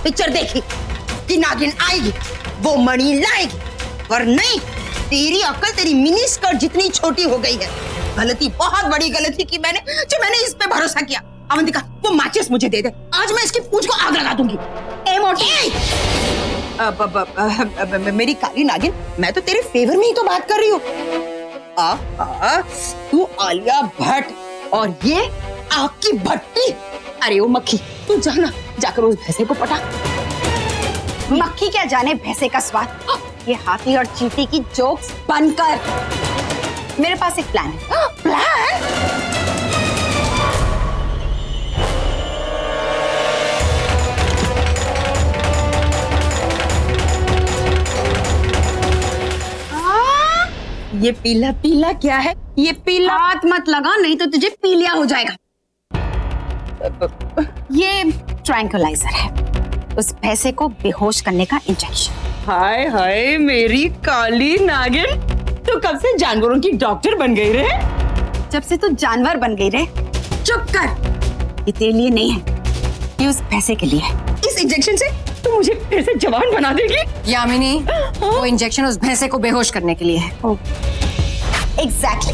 Picture देखी कि नागिन आएगी, वो मणि लाएगी, और नहीं, तेरी अक्ल तेरी मिनी स्कर्ट जितनी छोटी हो गई है। गलती, बहुत बड़ी गलती की मैंने, जो मैंने इस पे भरोसा किया। अवंतिका, वो माचिस मुझे दे दे, आज मैं इसकी पूंछ को आग लगा दूंगी। ए मोटी, मेरी काली नागिन, मैं तो तेरे फेवर में ही तो बात कर रही हूँ। तू आलिया भट्ट और ये आग की भट्टी। अरे ओ मक्खी, तू जाना, जाकर उस भैंसे को पटा। मक्खी क्या जाने भैंसे का स्वाद, ये हाथी और चींटी की जोक्स बंद कर। मेरे पास एक प्लान है। प्लान? ये पीला पीला क्या है? ये पीला, हाथ मत लगा, नहीं तो तुझे पीलिया हो जाएगा। ये ट्रैंक्विलाइजर है, उस भैंसे को बेहोश करने का इंजेक्शन। हाय हाय मेरी काली नागिन, तू कब से जानवरों की डॉक्टर बन गई रे? जब से तू जानवर बन गई रे। चुप कर, ये तेरे लिए नहीं है, ये उस भैंसे के लिए है। इस इंजेक्शन से तू मुझे फिर से जवान बना देगी? यामिनी, वो इंजेक्शन उस भैंसे को बेहोश करने के लिए है। एग्जैक्टली।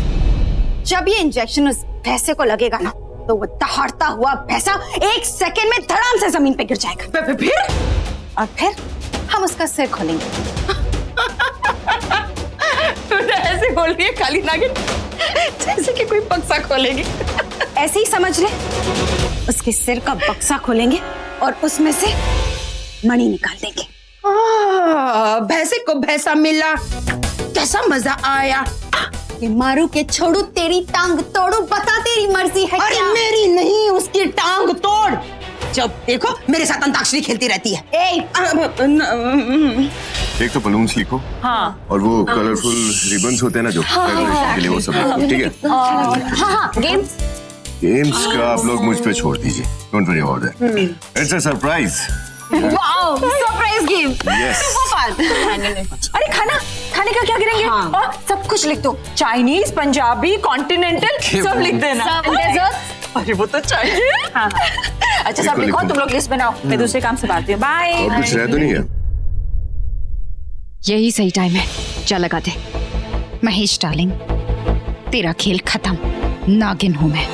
जब ये इंजेक्शन उस भैंसे को लगेगा ना, तो वो दहाड़ता हुआ भैंसा 1 सेकंड में धड़ाम से जमीन पे गिर जाएगा। फिर? और फिर हम उसका सिर खोलेंगे। तू तो ऐसे बोल रही है काली नागिन, जैसे कि कोई बक्सा खोलेगी। ऐसे ही समझ ले, उसके सिर का बक्सा खोलेंगे और उसमें से मणि निकाल देंगे। भैंसे को भैंसा मिला, कैसा मजा आया। ये मारू के छोड़ू, तेरी टांग तोड़ू, बता तेरी मर्जी है अरे क्या? मेरी नहीं, उसकी टांग तोड़। जब देखो मेरे साथ अंताक्षरी खेलती रहती है। एक तो बलून्स लिखो। हाँ। और वो कलरफुल रिबन्स होते हैं ना जो डेकोरेशन के लिए, वो सब लिखो, ठीक है? हाँ, गेम्स। गेम्स का आप लोग मुझ पे छोड़ दीजिए, don't worry about that. It's a surprise. Wow, surprise game. Yes. अरे खाने का क्या गिरेंगे? और सब कुछ लिख दो, चाइनीज, पंजाबी, कॉन्टिनेंटल, सब लिख देना। अरे वो तो चाहिए। हाँ। अच्छा सब लिखो, तुम लोग लिस्ट बनाओ, मैं दूसरे काम से बात हूँ। बाय। और कुछ रह तो नहीं है? यही सही टाइम है, जा लगा दे। महेश डार्लिंग, तेरा खेल खत्म, नागिन हूं मैं,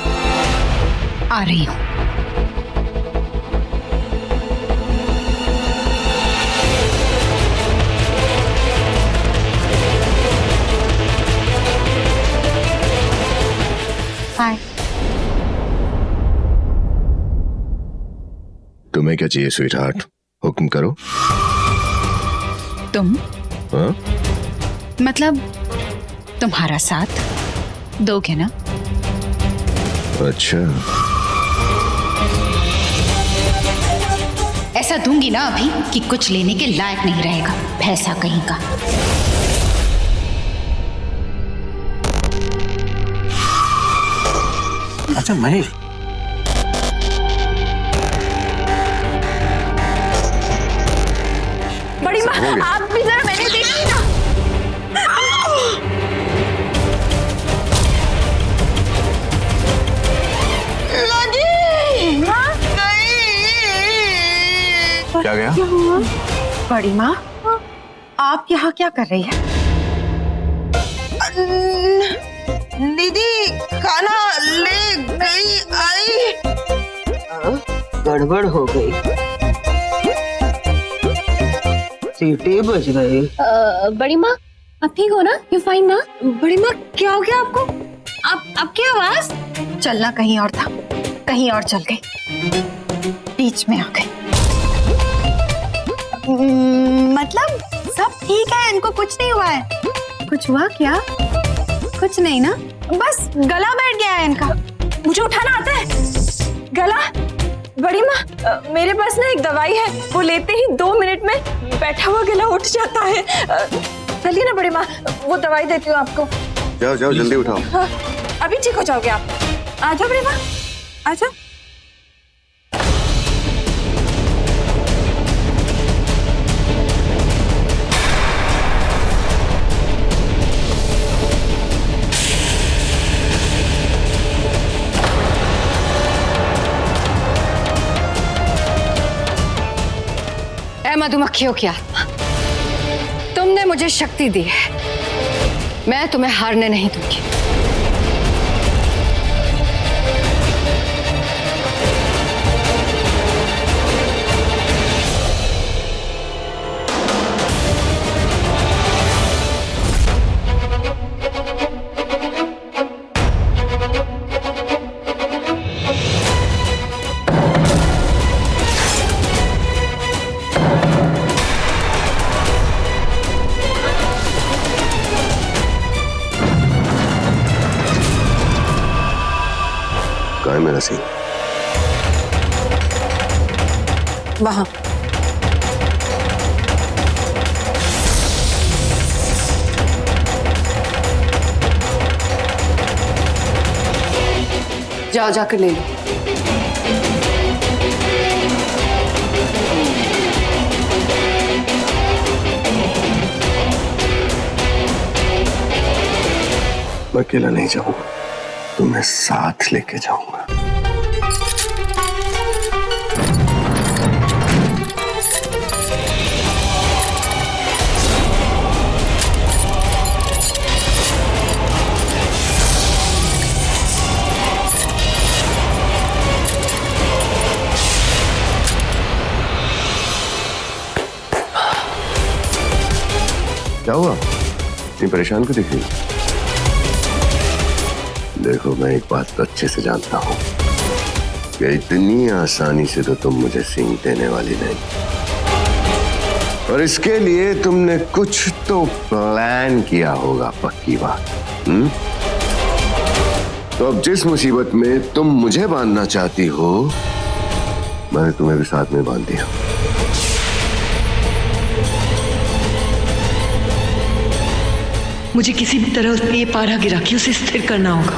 आ रही हूं। हाय। तुम्हें क्या चाहिए स्वीट हार्ट, हुक्म करो। तुम? हाँ? मतलब तुम्हारा साथ दोगे ना? अच्छा, ऐसा दूंगी ना अभी कि कुछ लेने के लायक नहीं रहेगा, भैंसा कहीं का। अच्छा महेश, बड़ी माँ, आप भी जरा, मैंने देखी ना। क्या गया? बड़ी माँ, आप यहाँ क्या कर रही है? दीदी खाना ले गई, आई। गड़बड़ हो गई, सीटी बज गई। बड़ी माँ, आप ठीक हो ना? यू फाइन ना? बड़ी माँ, क्या हो गया आपको? आप क्या आवाज? चलना कहीं और था, कहीं और चल गई, बीच में आ गई। मतलब सब ठीक है, इनको कुछ नहीं हुआ है? कुछ हुआ क्या? कुछ नहीं ना, बस गला बैठ गया है इनका। मुझे उठाना आता है गला। बड़ी माँ, मेरे पास ना एक दवाई है, वो लेते ही 2 मिनट में बैठा हुआ गला उठ जाता है। चलिए ना बड़ी माँ, वो दवाई देती हूँ आपको। जाओ जाओ, जल्दी उठाओ। हाँ, अभी ठीक हो जाओगे आप। आ जाओ बड़ी माँ, आ जाओ। मधुमक्खियों की आत्मा, तुमने मुझे शक्ति दी है, मैं तुम्हें हारने नहीं दूंगी। कहाँ है मेरा सिंह? वहां। जाओ जाकर ले लो। मैं अकेला नहीं जाऊंगा, तुम्हें साथ लेके जाऊंगा। क्या हुआ? इतनी परेशान क्यों दिख रही? देखो, मैं एक बात तो अच्छे से जानता हूं कि इतनी आसानी से तो तुम मुझे सींग देने वाली नहीं, और इसके लिए तुमने कुछ तो प्लान किया होगा, पक्की बात। तो अब जिस मुसीबत में तुम मुझे बांधना चाहती हो, मैंने तुम्हें भी साथ में बांध दिया। मुझे किसी भी तरह उसमें ये पारा गिरा के उसे स्थिर करना होगा।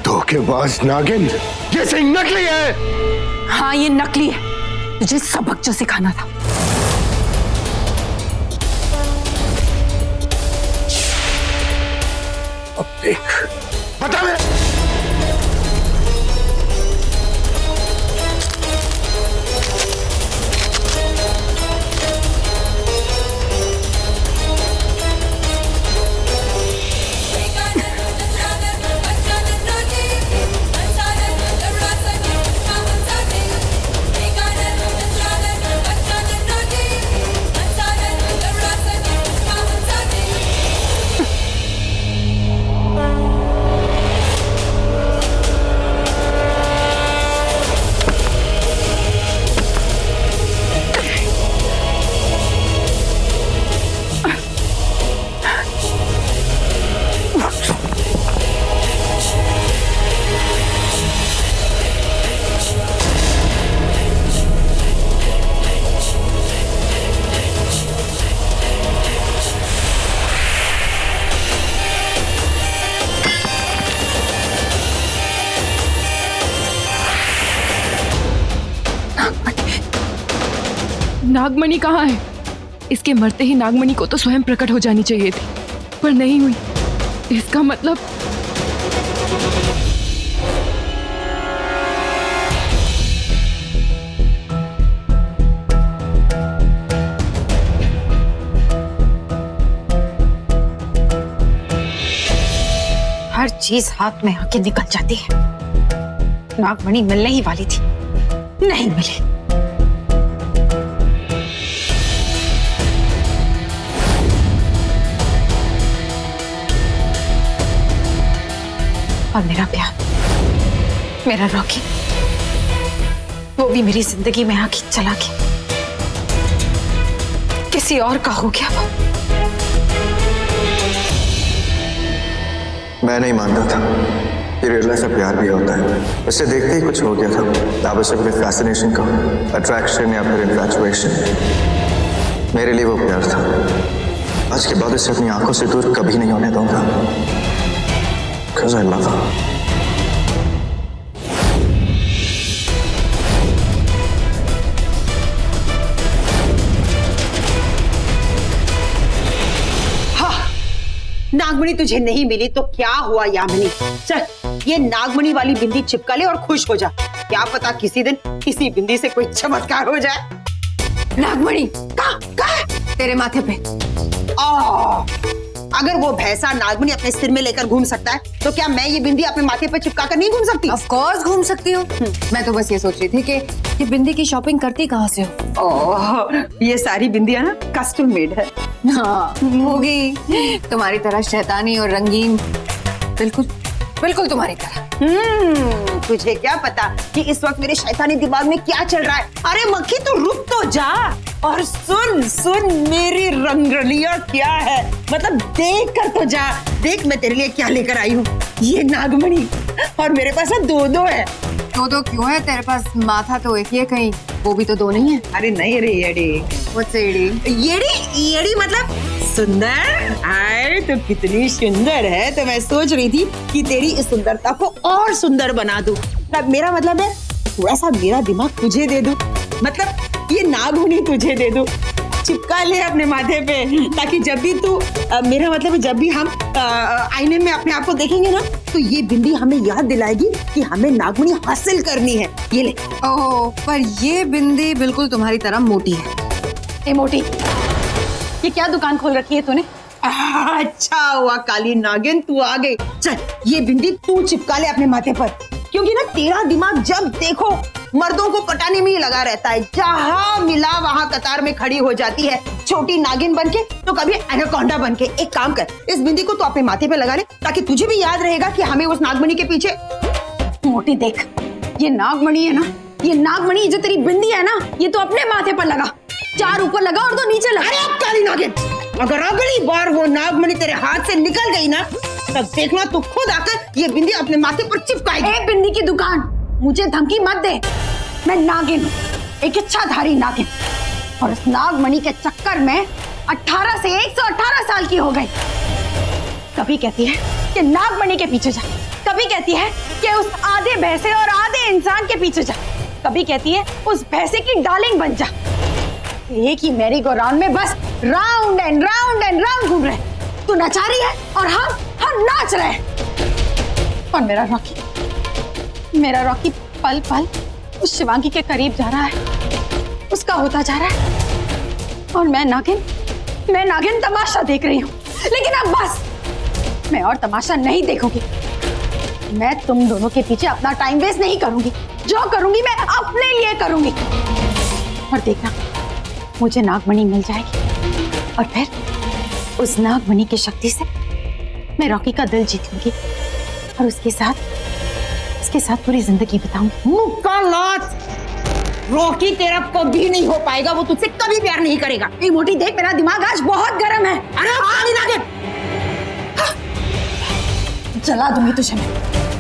धोखेबाज नागिन, ये सिंह नकली है। हाँ, ये नकली है। तुझे सबक जो सिखाना था। अब देख, बता मैं। नागमणि कहाँ है? इसके मरते ही नागमणि को तो स्वयं प्रकट हो जानी चाहिए थी, पर नहीं हुई। इसका मतलब हर चीज हाथ में आके निकल जाती है। नागमणि मिलने ही वाली थी, नहीं मिली। और मेरा प्यार, मेरा रॉकी, वो भी मेरी जिंदगी में आके चला गया। किसी और का हो गया वो। मैं नहीं मानता था कि रियल लाइफ में प्यार भी होता है। उसे देखते ही कुछ हो गया था। अब उसे अपने फैसिनेशन का अट्रैक्शन या फिर इन्फैचुएशन, मेरे लिए वो प्यार था। आज के बाद उसे अपनी आंखों से दूर कभी नहीं होने दूंगा। Because I love her. नागमणि तुझे नहीं मिली तो क्या हुआ यामिनी, चल ये नागमणि वाली बिंदी चिपका ले और खुश हो जा। क्या पता किसी दिन इसी बिंदी से कोई चमत्कार हो जाए। नागमणि कहाँ तेरे माथे पे। अगर वो भैंसा नागमणि अपने सिर में लेकर घूम सकता है तो क्या मैं ये बिंदी अपने माथे पे चिपका कर नहीं घूम सकती? ऑफ कोर्स घूम सकती हो। मैं तो बस ये सोच रही थी कि ये बिंदी की शॉपिंग करती कहाँ से हो। ओह, ये सारी बिंदियां ना कस्टम मेड है। हाँ होगी, तुम्हारी तरह शैतानी और रंगीन, बिल्कुल बिल्कुल तुम्हारी तरह। तुझे क्या पता कि इस वक्त मेरे शैतानी दिमाग में क्या चल रहा है। अरे मक्खी तू रुक तो जा और सुन सुन मेरी रंगरलिया क्या है, मतलब देख कर तो जा। देख मैं तेरे लिए क्या लेकर आई हूँ, ये नागमणि, और मेरे पास दो दो है। दो क्यों है तेरे पास? माथा तो एक ही है, कहीं वो भी तो दो नहीं है। अरे नहीं रे येड़ी, येड़ी मतलब सुंदर। आए तो कितनी सुंदर है, तो मैं सोच रही थी कि तेरी इस सुंदरता को और सुंदर बना दूं। मेरा मतलब है थोड़ा सा मेरा दिमाग तुझे दे दूं, मतलब ये नागमणि तुझे दे दूं, चिपका ले अपने माथे पे, ताकि जब भी तू मेरा मतलब जब भी हम आईने में अपने आप को देखेंगे ना तो ये बिंदी हमें याद दिलाएगी कि हमें नागमणि हासिल करनी है। ये ले। ओह, पर ये बिंदी बिल्कुल तुम्हारी तरह मोटी है। ए मोटी, ये क्या दुकान खोल रखी है तूने? अच्छा हुआ काली नागिन तू आ गई। चल ये बिंदी तू चिपका ले अपने माथे पर, क्योंकि ना तेरा दिमाग जब देखो मर्दों को पटाने में ही लगा रहता है। जहाँ मिला वहाँ कतार में खड़ी हो जाती है, छोटी नागिन बनके तो कभी एनाकोंडा बनके। एक काम कर, इस बिंदी को तो अपने माथे पे लगा ले, ताकि तुझे भी याद रहेगा कि हमें उस नागमणि के पीछे। मोटी देख, ये नागमणि है ना, ये नागमणि जो तेरी बिंदी है ना, ये तो अपने माथे पर लगा, 4 ऊपर लगा और 2 नीचे लगा। अरे काली नागिन, अगर अगली बार वो नागमणि तेरे हाथ से निकल गई ना तब देखना तू खुद आकर ये बिंदी अपने माथे पर चिपकाएगी। ए बिंदी की दुकान, मुझे धमकी मत दे। मैं नागिन हूँ, एक इच्छाधारी नागिन, और उस नागमणि के चक्कर में 18 से 118 साल की हो गई। कभी कहती है कि नागमणि के पीछे जा, कभी कहती है कि उस आधे भैंसे और आधे इंसान के पीछे जा, कभी कहती है उस भैंसे की डार्लिंग बन जा। एक ही मैरी गो राउंड में बस round and round and round घूम रहे। तू नचा रही है और हम नाच रहे हैं। और मेरा रॉकी पल पल उस शिवांगी के करीब जा रहा है, उसका होता जा रहा है, और मैं नागिन तमाशा देख रही हूँ। लेकिन अब बस, मैं और तमाशा नहीं देखूंगी। मैं तुम दोनों के पीछे अपना टाइम वेस्ट नहीं करूंगी। जो करूंगी मैं अपने लिए करूंगी। और देखना, मुझे नागमणि मिल जाएगी और फिर उस नागमणि की शक्ति से मैं रॉकी का दिल जीत लूंगी और उसके साथ पूरी जिंदगी बिताऊंगी। मुक्का लात, रॉकी तेरा कभी नहीं हो पाएगा, वो तुझसे कभी प्यार नहीं करेगा। ए मोटी देख, मेरा दिमाग आज बहुत गर्म है। अरे काली नागिन, जला दूंगी तुझे मैं।